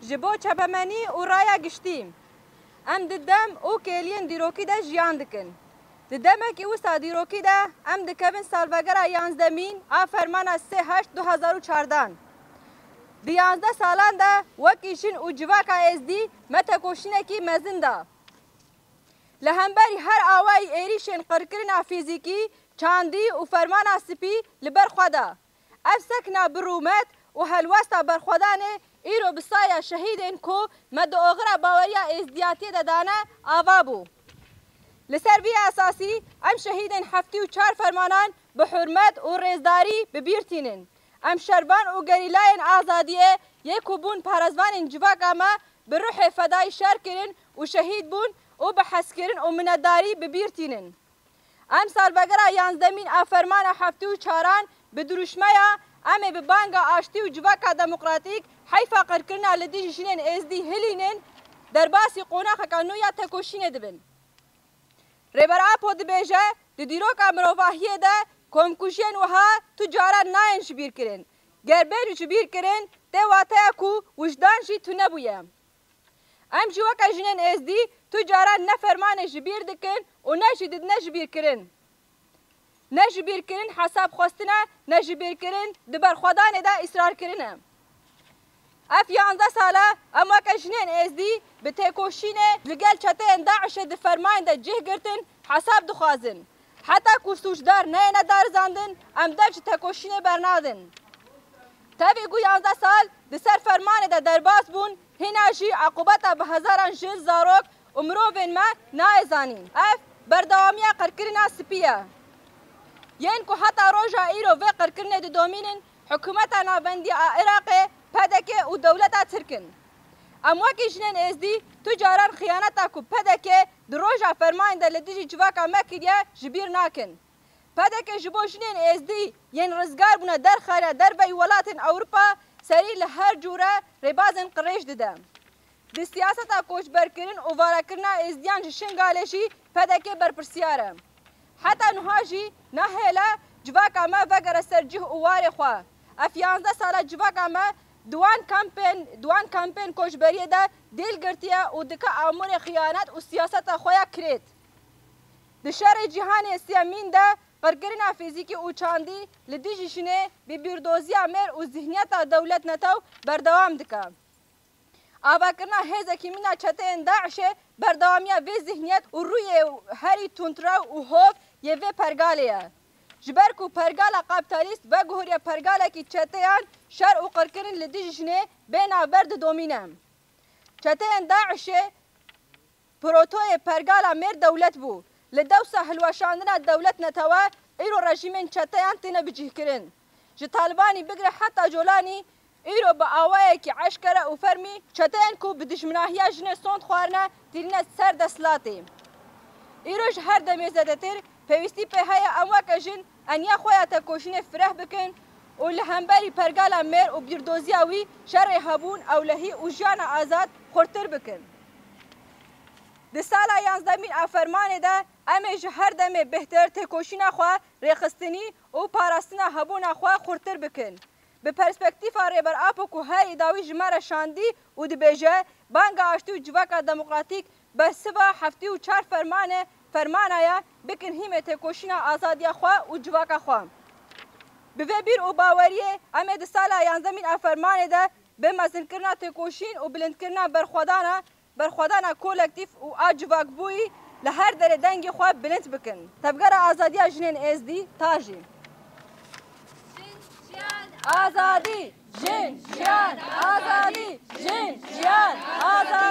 جبو چپمنی و رایا گشتیم ام ددم او کلین دیروکی ده جیان دکن ددمکی وسا دیروکی ده ام دکبن سالوگر 11 آ فرمان 3/8/2014 دی 11 سالان ده وکیشن و جواکا ازدی متکوشنه کی مزن ده لهمبری هر آوائی ایریشن قرکرنا فیزیکی چاندی و فرمان سپی لبر خدا افسکنا برومت و هلوستا برخودانه ایرو بسایا شهیدین کو مدو اغرا باوریا ازدیاتی دادانه آوابو لسر وی اساسی ام شهیدین 74 فرمانان به حرمت و ریزداری ببیرتینن ام شربان و گریلاین آزادیه یکو بون پارزوان جواگا ما به روح فدای شر کرن و شهید بون و به حس کرن و منداری ببیرتینن ام سالوگر 11 آ فرمان 74 به دروشمیا ام به بانگا آشتی و جواکا دموکراتیک حیفا قرکرنا لدی جشنین ازدی هلینن در باسی قوناخ کانویا تکوشین دبن ریبر آپو دبیجه دی دیروکا مروفاهیه ده کمکوشین وها تجارا ناین شبیر کرن گربین شبیر کرن ده واتیا کو وجدان جی تو نبویه ام جواکا جنین ازدی تجارا نفرمان شبیر دکن و نجدید نشبیر کرن نجبیر کرن حساب خواستنه نجبیر کرن دبر خدان ده اصرار کرنه اف 11 ساله اما کشنین ازدی به تکوشینه لگل چته داعش ده فرمان ده جه گرتن حساب دخوازن حتی کو سوجدار نه ندار زاندن ام درج تکوشینه برنادن تابی گو 11 سال ده سر فرمان ده درباس بون هناشی عقوبتا به هزاران جن زاروک امروین ما نایزانین اف بردوامیا قرکرنا سپیه ین کو حتی روژا ایرو و قرکرنه ده دومینن حکومتا نابندی عراق پدکه و دولتا ترکن ام وکی جنین ازدی تجاران خیانتا کو پدکه دروژا فرمان ده لدیجی جواکا مکریه جبیر ناکن پدکه جبو جنین ازدی ین رزگار بونه در خاله در بی ولاتن اوروپا سری لهر جوره ربازن قریش دده دی سیاستا کوچبر کرن و وارا کرنا ازدیان جشنگالشی پدکه برپرسیاره حتی نهاجی نهلا جواکا ما وگر سرجه و وار خواه اف 11 ساله جواکا ما دوان کمپین کوچبریه ده دیل گرتیه و دکا امور خیانت و سیاست خویا کرد د شر جهان سیامین ده قرکرنا فیزیکی و چاندی لدیجشنه بی بیردوزی امر و ذهنیت دولت نتو بردوام دکا آبا کرنا هزا کمینا چته داعشه بردوامیه وی ذهنیت و روی هری تونترا و هوف یه وی پرگالیه جبر کو پرگالا کابیتالیست و گهوریا پرگالا کی چتهان شر و قرکرین لدیجشنه بین برد دومینم چتهان داعشه پروتوی پرگالا مر دولت بو لدوسا هلوشاندنا دولت نتوا ایرو رژیمن چتهان تینه بجه کرن جه طالبانی بگره حتی جولانی ایرو با آوائه کی عشکره و فرمی چتهان کو بدشمناهیا جنه سوند خوارنه تیرینه سر دسلاتی ایروش هر دمی زده تر پیوستی په هيا امواکه جن انیا خویا تکوشین فرح بکن و لهمبری پرگالا مر و بیردوزیاوی شر هبون او لهی و جان آزاد خورتر بکن د سالا 11 افرمان ده امی هر دمه بهتر تکوشین خوا ریخستنی و پاراستنا هبون خوا خورتر بکن به پرسپکتیف ریبر اپو کو هر اداوی جمره شاندی و دبیجه بانگا آشتی و جواکا دموکراتیک به سوا 74 فرمانایا بکن هیمه تکوشینا آزادیا خواه و جواکا خواه به بیر و باوریه امید سالا 11 افرمانه ده به مزن کرنا تکوشین و بلند کرنا برخودانا کولکتیف و آجواک بوی لهر در دنگ خواه بلند بکن تبگر آزادیا جنین ازدی تاجی آزادی جن جان آزادی جن جان آزادی